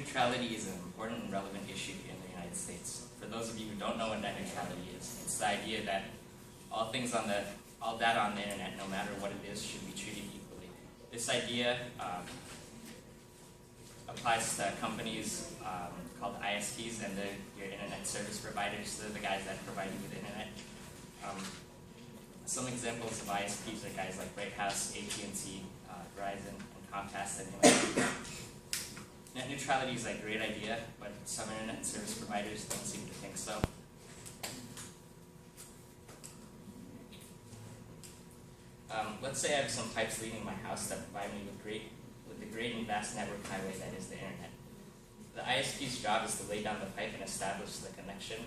neutrality is an important and relevant issue in the United States. For those of you who don't know what net neutrality is, it's the idea that all data on the internet, no matter what it is, should be treated equally. This idea applies to companies called ISPs, and your internet service providers. They're the guys that provide you with internet. Some examples of ISPs are guys like Bright House, AT&T, Verizon, and Comcast, and AT&T. Net neutrality is a great idea, but some internet service providers don't seem to think so. Let's say I have some pipes leading my house that provide me with the great and vast network highway that is the internet. The ISP's job is to lay down the pipe and establish the connection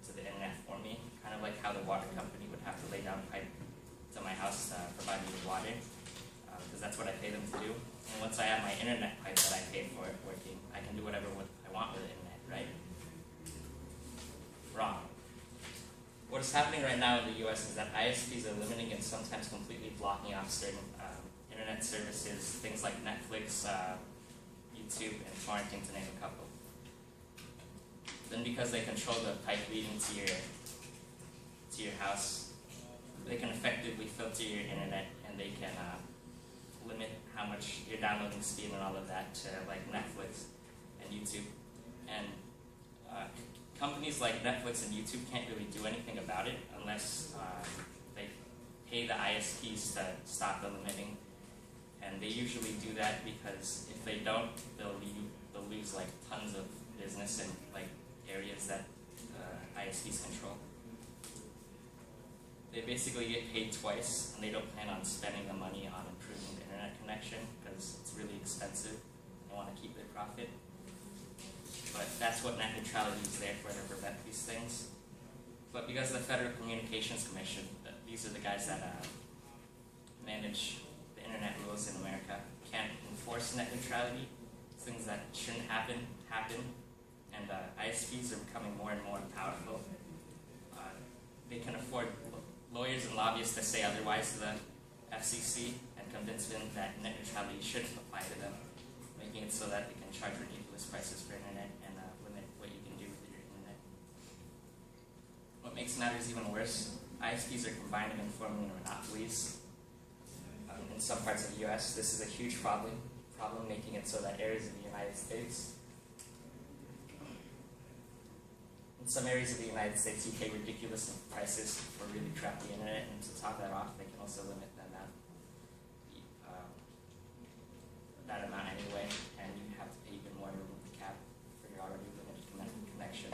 to the internet for me, kind of like how the water company would have to lay down a pipe to my house to provide me with water, because that's what I pay them to do. And once I have my internet pipe that I pay for working, I can do whatever I want with the internet, right? Wrong. What is happening right now in the US is that ISPs are limiting and sometimes completely blocking off certain internet services, things like Netflix, YouTube, and torrenting, to name a couple. Then because they control the pipe leading to your house, they can effectively filter your internet, and they can limit how much your downloading speed and all of that to like Netflix and YouTube. And companies like Netflix and YouTube can't really do anything about it unless they pay the ISPs to stop the limiting. And they usually do that because if they don't, they'll lose like tons of business in like areas that ISPs control. They basically get paid twice, and they don't plan on spending the money on improving the internet connection because it's really expensive. They want to keep their profit. But that's what net neutrality is there for, to prevent these things. But because the Federal Communications Commission, these are the guys that manage the internet rules in America, can't enforce net neutrality. Things that shouldn't happen, and ISPs are becoming more and more powerful. They can afford lawyers and lobbyists to say otherwise to the FCC and convince them that net neutrality shouldn't apply to them, making it so that they can charge ridiculous prices for internet and limit what you can do with your internet. What makes matters even worse, ISPs are combining and forming monopolies. In some parts of the US, this is a huge problem, making it so that areas of the United States, in some areas of the United States, you pay ridiculous prices for really crappy internet, and to top that off, they can also limit that amount anyway, and you have to pay even more to remove the cap for your already limited connection.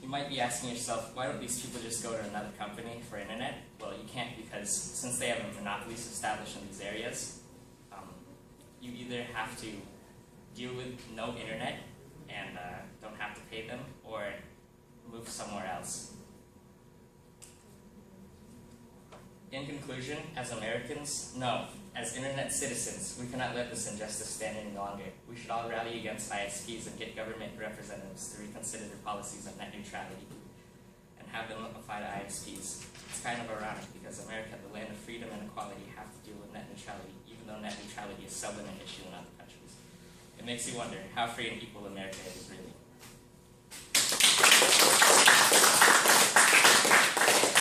You might be asking yourself, why don't these people just go to another company for internet? Well, you can't, because since they have monopolies established in these areas, you either have to deal with no internet and don't have to pay them, or move somewhere else. In conclusion, as Americans, no. As internet citizens, we cannot let this injustice stand any longer. We should all rally against ISPs and get government representatives to reconsider their policies on net neutrality and have them apply to ISPs. It's kind of ironic because America, the land of freedom and equality, have to deal with net neutrality, even though net neutrality is seldom an issue in other countries. It makes you wonder how free and equal America is really.